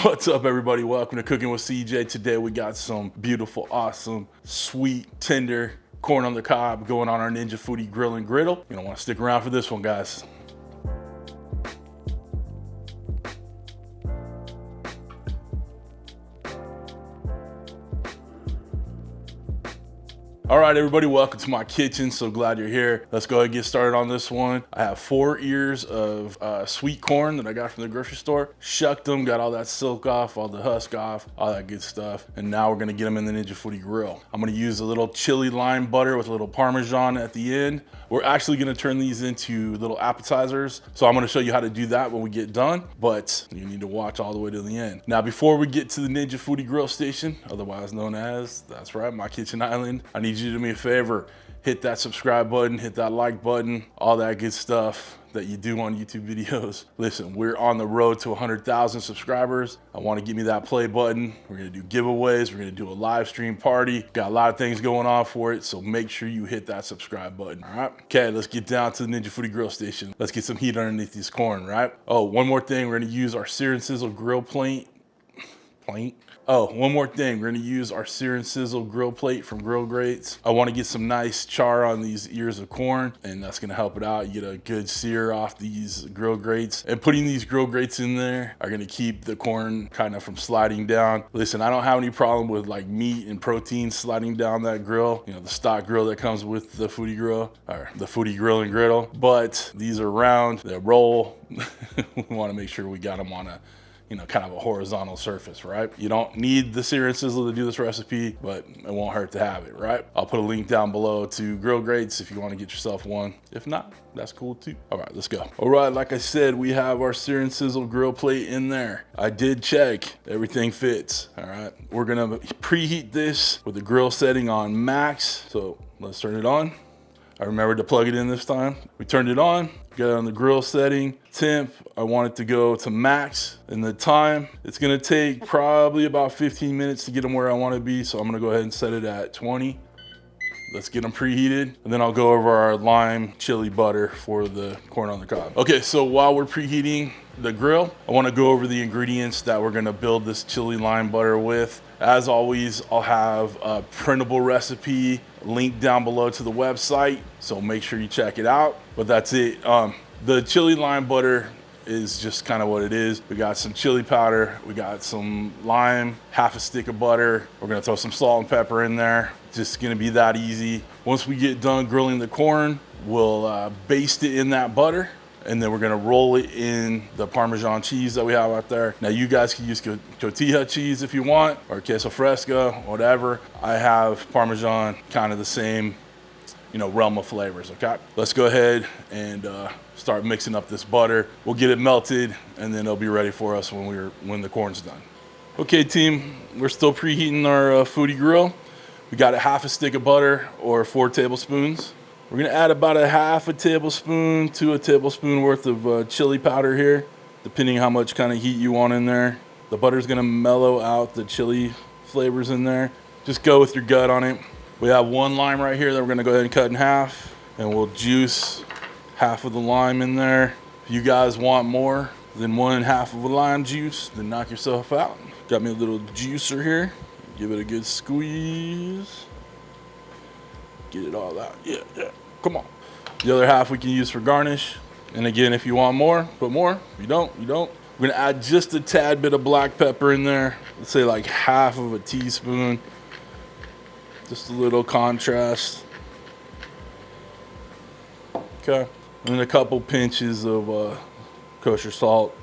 What's up, everybody? Welcome to Cooking with CJ. Today we got some beautiful, awesome, sweet, tender corn on the cob going on our Ninja Foodi grill and griddle. You're gonna want to stick around for this one, guys. All right, everybody, welcome to my kitchen. So glad you're here. Let's go ahead and get started on this one. I have 4 ears of sweet corn that I got from the grocery store. Shucked them, got all that silk off, all the husk off, all that good stuff. And now we're gonna get them in the Ninja Foodi grill. I'm gonna use a little chili lime butter with a little Parmesan at the end. We're actually gonna turn these into little appetizers. So I'm gonna show you how to do that when we get done, but you need to watch all the way to the end. Now, before we get to the Ninja Foodi grill station, otherwise known as, that's right, my kitchen island, I need you to do me a favor, hit that subscribe button, hit that like button, all that good stuff that you do on YouTube videos. Listen, we're on the road to 100,000 subscribers. I want to give me that play button. We're gonna do giveaways. We're gonna do a live stream party. Got a lot of things going on for it, so make sure you hit that subscribe button, all right? Okay, let's get down to the Ninja Foodi grill station. Let's get some heat underneath this corn, right? Oh, one more thing, we're gonna use our Sear'NSizzle grill plate. Oh, one more thing. We're gonna use our Sear'NSizzle grill plate from Grill Grates. I wanna get some nice char on these ears of corn, and that's gonna help it out. You get a good sear off these grill grates. And putting these grill grates in there are gonna keep the corn kind of from sliding down. Listen, I don't have any problem with like meat and protein sliding down that grill. You know, the stock grill that comes with the Foodi grill, or the Foodi grill and griddle. But these are round, they roll. We wanna make sure we got them on a, you know, kind of a horizontal surface, right? You don't need the Sear'NSizzle to do this recipe, but it won't hurt to have it, right? I'll put a link down below to Grill Grates if you want to get yourself one. If not, that's cool too. All right, let's go. All right, like I said, we have our Sear'NSizzle grill plate in there. I did check, everything fits, all right? We're gonna preheat this with the grill setting on max. So let's turn it on. I remembered to plug it in this time. We turned it on, got it on the grill setting. Temp, I want it to go to max. And the time, it's gonna take probably about 15 minutes to get them where I wanna be. So I'm gonna go ahead and set it at 20. Let's get them preheated. And then I'll go over our lime chili butter for the corn on the cob. Okay, so while we're preheating the grill, I wanna go over the ingredients that we're gonna build this chili lime butter with. As always, I'll have a printable recipe link down below to the website, so make sure you check it out. But that's it. The chili lime butter is just kind of what it is. We got some chili powder, we got some lime, half a stick of butter. We're gonna throw some salt and pepper in there. Just gonna be that easy. Once we get done grilling the corn, we'll baste it in that butter, and then we're gonna roll it in the Parmesan cheese that we have out there. Now, you guys can use tortilla cheese if you want, or queso fresco, whatever. I have Parmesan, kind of the same, you know, realm of flavors, okay? Let's go ahead and start mixing up this butter. We'll get it melted, and then it'll be ready for us when the corn's done. Okay, team, we're still preheating our Foodi grill. We got a half a stick of butter, or 4 tablespoons. We're gonna add about a half a tablespoon to a tablespoon worth of chili powder here, depending how much kind of heat you want in there. The butter's gonna mellow out the chili flavors in there. Just go with your gut on it. We have 1 lime right here that we're gonna go ahead and cut in half, and we'll juice half of the lime in there. If you guys want more than 1/2 of a lime juice, then knock yourself out. Got me a little juicer here. Give it a good squeeze. Get it all out. Yeah, come on. The other half we can use for garnish. And again, if you want more, put more. If you don't, you don't. We're gonna add just a tad bit of black pepper in there. Let's say like half of a teaspoon. Just a little contrast. Okay. And then a couple pinches of kosher salt.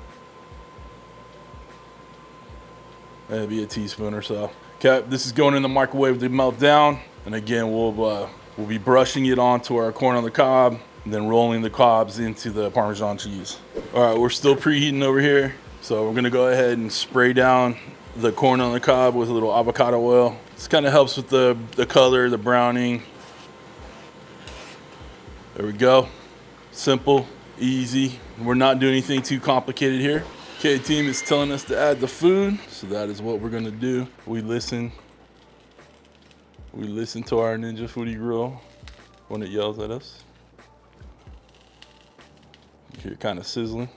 Maybe a teaspoon or so. Okay, this is going in the microwave to melt down. And again, we'll be brushing it onto our corn on the cob, and then rolling the cobs into the Parmesan cheese. All right, we're still preheating over here. So we're gonna go ahead and spray down the corn on the cob with a little avocado oil. This kind of helps with the color, the browning. There we go. Simple, easy. We're not doing anything too complicated here. Okay, team, it's telling us to add the food, so that is what we're gonna do. We listen to our Ninja Foodi grill when it yells at us. You hear it kind of sizzling.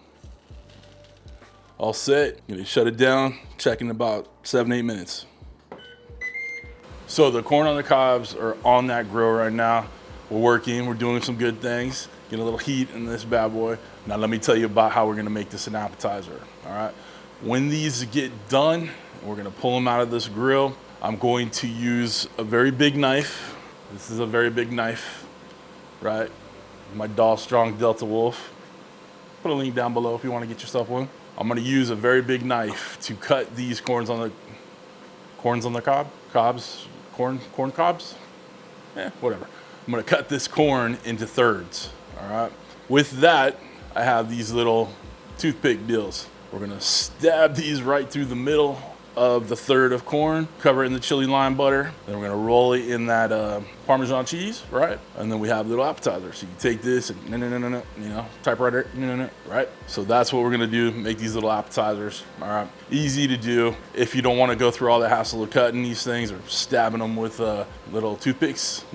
all set. Gonna shut it down, check in about 7-8 minutes. So the corn on the cobs are on that grill right now. We're working, we're doing some good things. Get a little heat in this bad boy. Now let me tell you about how we're gonna make this an appetizer, all right? When these get done, we're gonna pull them out of this grill. I'm going to use a very big knife. This is a very big knife, right? My Dalstrong Delta Wolf. Put a link down below if you wanna get yourself one. I'm gonna use a very big knife to cut these corn cobs? Yeah, whatever. I'm gonna cut this corn into thirds, all right? With that, I have these little toothpick deals. We're gonna stab these right through the middle of the third of corn, cover it in the chili lime butter, then we're gonna roll it in that Parmesan cheese, right? And then we have a little appetizer. So you take this and you know, typewriter, right? So that's what we're gonna do, make these little appetizers, all right? Easy to do if you don't wanna go through all the hassle of cutting these things or stabbing them with little toothpicks.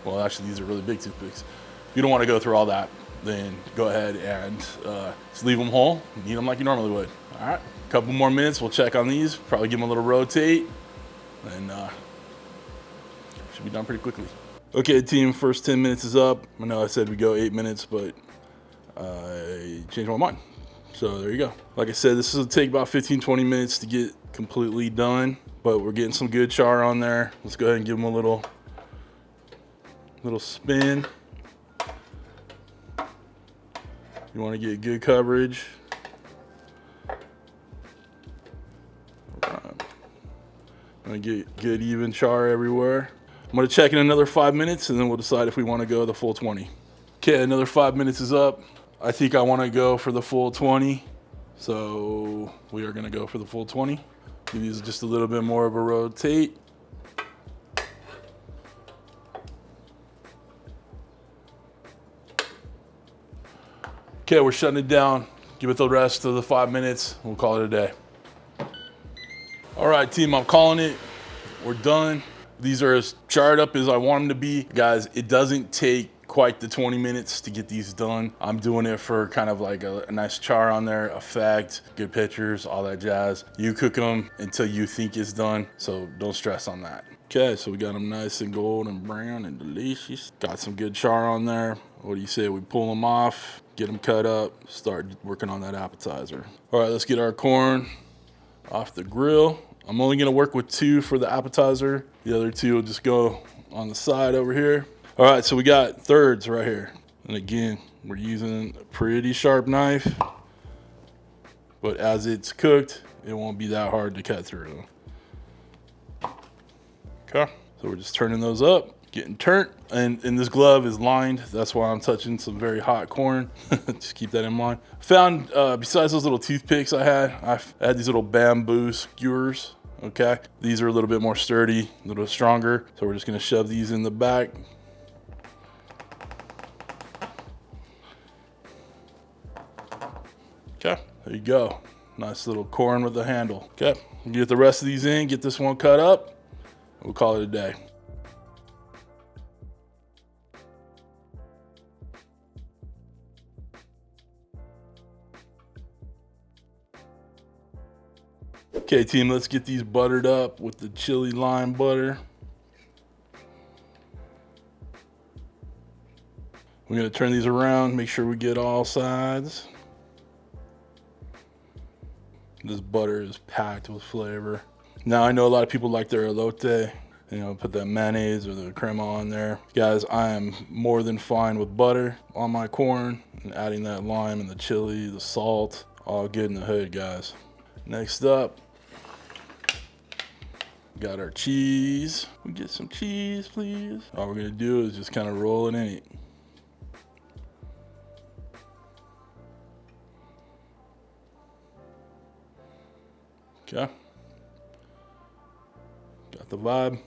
Well, actually, these are really big toothpicks. If you don't wanna go through all that, then go ahead and just leave them whole and eat them like you normally would, all right? Couple more minutes, we'll check on these, probably give them a little rotate, and should be done pretty quickly. Okay, team, first 10 minutes is up. I know I said we go 8 minutes, but I changed my mind. So there you go. Like I said, this will take about 15-20 minutes to get completely done, but we're getting some good char on there. Let's go ahead and give them a little spin. You want to get good coverage. I'm gonna get good even char everywhere. I'm gonna check in another 5 minutes and then we'll decide if we wanna go the full 20. Okay, another 5 minutes is up. I think I wanna go for the full 20. So we are gonna go for the full 20. Give these just a little bit more of a rotate. Okay, we're shutting it down. Give it the rest of the 5 minutes. We'll call it a day. All right, team, I'm calling it. We're done. These are as charred up as I want them to be. Guys, it doesn't take quite the 20 minutes to get these done. I'm doing it for kind of like a nice char on there, effect, good pictures, all that jazz. You cook them until you think it's done, so don't stress on that. Okay, so we got them nice and golden brown and delicious. Got some good char on there. What do you say we pull them off, get them cut up, start working on that appetizer. All right, let's get our corn off the grill. I'm only gonna work with 2 for the appetizer. The other 2 will just go on the side over here. All right, so we got thirds right here. And again, we're using a pretty sharp knife, but as it's cooked, it won't be that hard to cut through. Okay, so we're just turning those up, getting turnt. And this glove is lined. That's why I'm touching some very hot corn. Just keep that in mind. Found, besides those little toothpicks I had these little bamboo skewers. Okay, these are a little bit more sturdy, a little stronger. So we're just gonna shove these in the back. Okay, there you go. Nice little corn with a handle. Okay, we'll get the rest of these in, get this one cut up. We'll call it a day. Okay, team, let's get these buttered up with the chili lime butter. We're gonna turn these around, make sure we get all sides. This butter is packed with flavor. Now, I know a lot of people like their elote, you know, put that mayonnaise or the crema on there. Guys, I am more than fine with butter on my corn and adding that lime and the chili, the salt, all good in the hood, guys. Next up, got our cheese. We get some cheese, please. All we're gonna do is just kind of roll it in it. Okay. Got the vibe.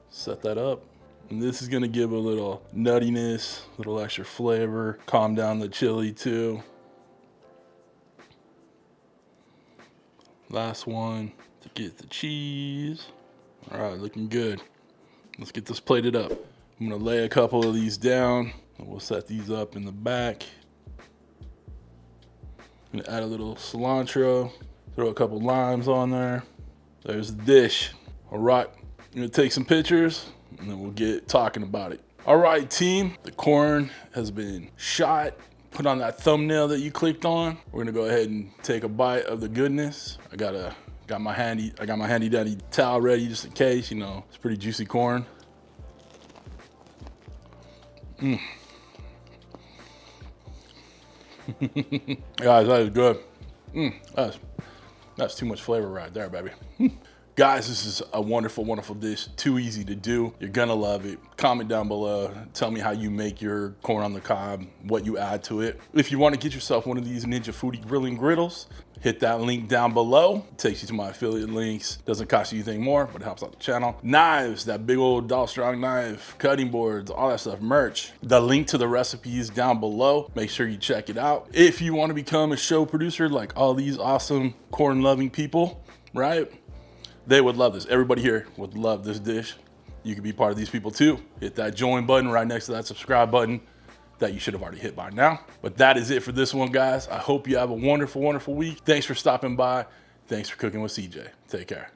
Set that up. And this is gonna give a little nuttiness, a little extra flavor, calm down the chili too. Last one to get the cheese. All right, looking good. Let's get this plated up. I'm gonna lay a couple of these down and we'll set these up in the back. I'm gonna add a little cilantro, throw a couple limes on there. There's the dish. All right, I'm gonna take some pictures and then we'll get talking about it. All right, team, the corn has been shot. Put on that thumbnail that you clicked on. We're gonna go ahead and take a bite of the goodness. I got my handy dandy towel ready just in case, you know, it's pretty juicy corn. Guys, that is good. That's too much flavor right there, baby. Guys, this is a wonderful, wonderful dish. Too easy to do. You're gonna love it. Comment down below. Tell me how you make your corn on the cob, what you add to it. If you wanna get yourself one of these Ninja Foodi grilling griddles, hit that link down below. It takes you to my affiliate links. Doesn't cost you anything more, but it helps out the channel. Knives, that big old Dalstrong knife, cutting boards, all that stuff, merch. The link to the recipe is down below. Make sure you check it out. If you wanna become a show producer like all these awesome corn-loving people, right? They would love this. Everybody here would love this dish. You can be part of these people too. Hit that join button right next to that subscribe button that you should have already hit by now. But that is it for this one, guys. I hope you have a wonderful, wonderful week. Thanks for stopping by. Thanks for cooking with CJ. Take care.